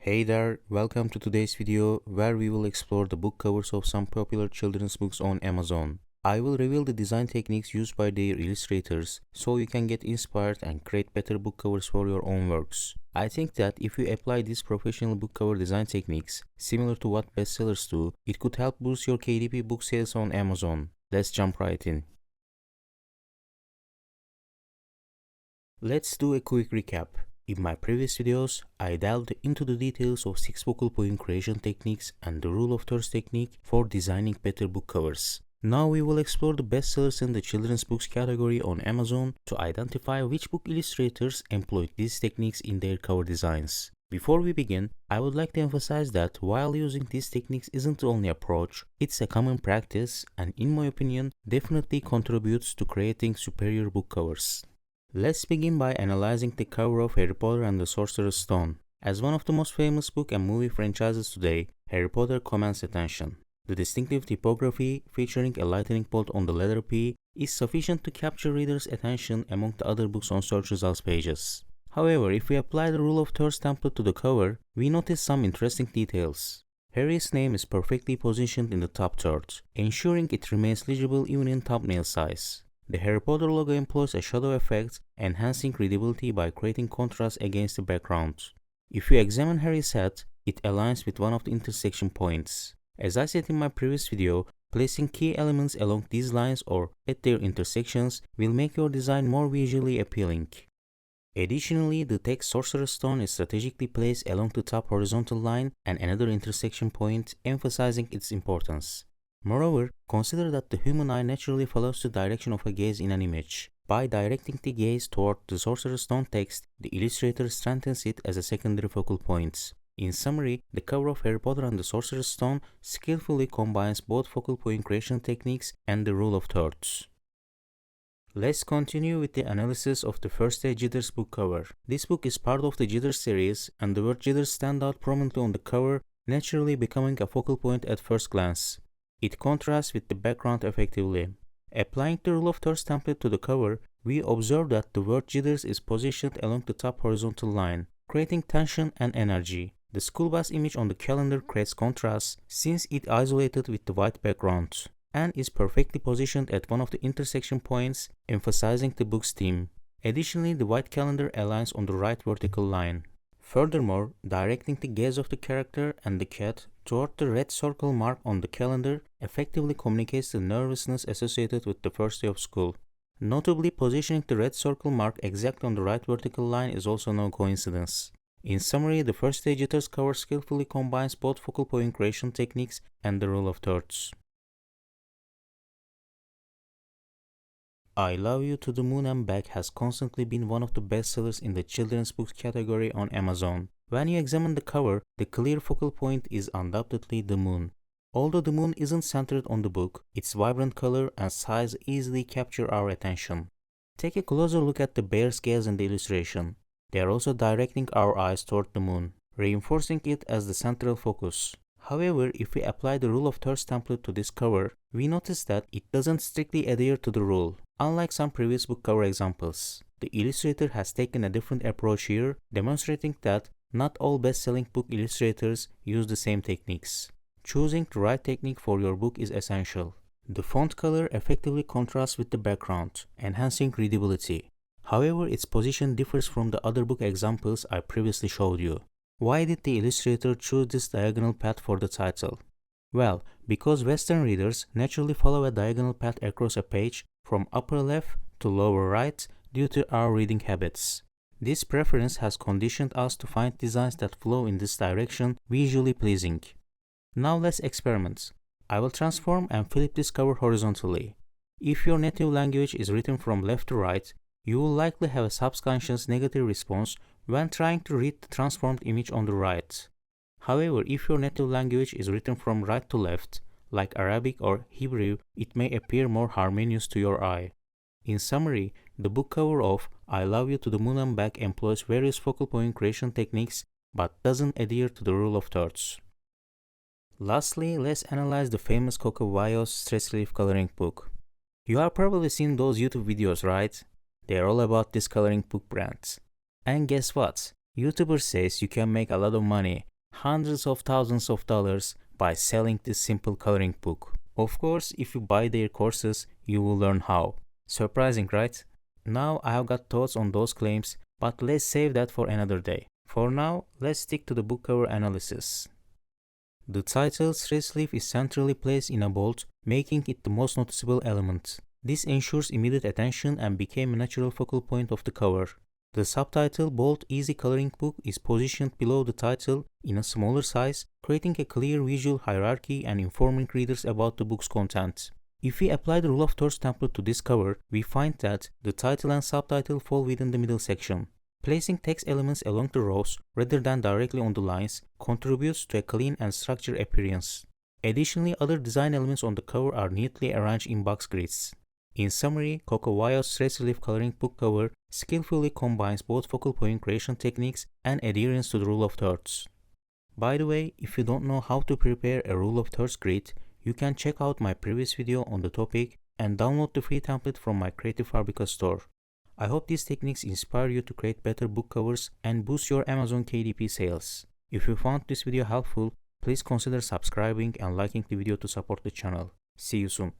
Hey there, welcome to today's video where we will explore the book covers of some popular children's books on Amazon. I will reveal the design techniques used by their illustrators so you can get inspired and create better book covers for your own works. I think that if you apply these professional book cover design techniques, similar to what bestsellers do, it could help boost your KDP book sales on Amazon. Let's jump right in. Let's do a quick recap. In my previous videos, I delved into the details of 6 focal point creation techniques and the rule of thirds technique for designing better book covers. Now we will explore the bestsellers in the children's books category on Amazon to identify which book illustrators employed these techniques in their cover designs. Before we begin, I would like to emphasize that while using these techniques isn't the only approach, it's a common practice and in my opinion definitely contributes to creating superior book covers. Let's begin by analyzing the cover of Harry Potter and the Sorcerer's Stone. As one of the most famous book and movie franchises today, Harry Potter commands attention. The distinctive typography, featuring a lightning bolt on the letter P, is sufficient to capture readers' attention among the other books on search results pages. However, if we apply the rule of thirds template to the cover, we notice some interesting details. Harry's name is perfectly positioned in the top third, ensuring it remains legible even in thumbnail size. The Harry Potter logo employs a shadow effect, enhancing readability by creating contrast against the background. If you examine Harry's hat, it aligns with one of the intersection points. As I said in my previous video, placing key elements along these lines or at their intersections will make your design more visually appealing. Additionally, the text Sorcerer's Stone is strategically placed along the top horizontal line and another intersection point, emphasizing its importance. Moreover, consider that the human eye naturally follows the direction of a gaze in an image. By directing the gaze toward the Sorcerer's Stone text, the illustrator strengthens it as a secondary focal point. In summary, the cover of Harry Potter and the Sorcerer's Stone skillfully combines both focal point creation techniques and the rule of thirds. Let's continue with the analysis of the First Day Jitters book cover. This book is part of the Jitters series, and the word Jitters stands out prominently on the cover, naturally becoming a focal point at first glance. It contrasts with the background effectively. Applying the rule of thirds template to the cover, we observe that the word Jitters is positioned along the top horizontal line, creating tension and energy. The school bus image on the calendar creates contrast since it isolated with the white background, and is perfectly positioned at one of the intersection points, emphasizing the book's theme. Additionally, the white calendar aligns on the right vertical line. Furthermore, directing the gaze of the character and the cat toward the red circle mark on the calendar effectively communicates the nervousness associated with the first day of school. Notably, positioning the red circle mark exactly on the right vertical line is also no coincidence. In summary, the First Day Jitters cover skillfully combines both focal point creation techniques and the rule of thirds. I Love You to the Moon and Back has constantly been one of the bestsellers in the children's books category on Amazon. When you examine the cover, the clear focal point is undoubtedly the moon. Although the moon isn't centered on the book, its vibrant color and size easily capture our attention. Take a closer look at the bear's gaze in the illustration. They are also directing our eyes toward the moon, reinforcing it as the central focus. However, if we apply the rule of thirds template to this cover, we notice that it doesn't strictly adhere to the rule. Unlike some previous book cover examples, the illustrator has taken a different approach here, demonstrating that not all best-selling book illustrators use the same techniques. Choosing the right technique for your book is essential. The font color effectively contrasts with the background, enhancing readability. However, its position differs from the other book examples I previously showed you. Why did the illustrator choose this diagonal path for the title? Well, because Western readers naturally follow a diagonal path across a page from upper left to lower right due to our reading habits. This preference has conditioned us to find designs that flow in this direction visually pleasing. Now let's experiment. I will transform and flip this cover horizontally. If your native language is written from left to right, you will likely have a subconscious negative response when trying to read the transformed image on the right. However, if your native language is written from right to left, like Arabic or Hebrew, it may appear more harmonious to your eye. In summary, the book cover of I Love You to the Moon and Back employs various focal point creation techniques but doesn't adhere to the rule of thirds. Lastly, let's analyze the famous Coco stress relief coloring book. You have probably seen those YouTube videos, right? They are all about this coloring book brand. And guess what? YouTuber says you can make a lot of money, hundreds of thousands of dollars, by selling this simple coloring book. Of course, if you buy their courses, you will learn how. Surprising, right? Now I have got thoughts on those claims, but let's save that for another day. For now, let's stick to the book cover analysis. The title stress relief is centrally placed in a bold, making it the most noticeable element. This ensures immediate attention and became a natural focal point of the cover. The subtitle Bold Easy Coloring Book is positioned below the title in a smaller size, creating a clear visual hierarchy and informing readers about the book's content. If we apply the rule of thirds template to this cover, we find that the title and subtitle fall within the middle section. Placing text elements along the rows rather than directly on the lines contributes to a clean and structured appearance. Additionally, other design elements on the cover are neatly arranged in box grids. In summary, Coco's stress relief coloring book cover skillfully combines both focal point creation techniques and adherence to the rule of thirds. By the way, if you don't know how to prepare a rule of thirds grid, you can check out my previous video on the topic and download the free template from my Creative Fabrica store. I hope these techniques inspire you to create better book covers and boost your Amazon KDP sales. If you found this video helpful, please consider subscribing and liking the video to support the channel. See you soon.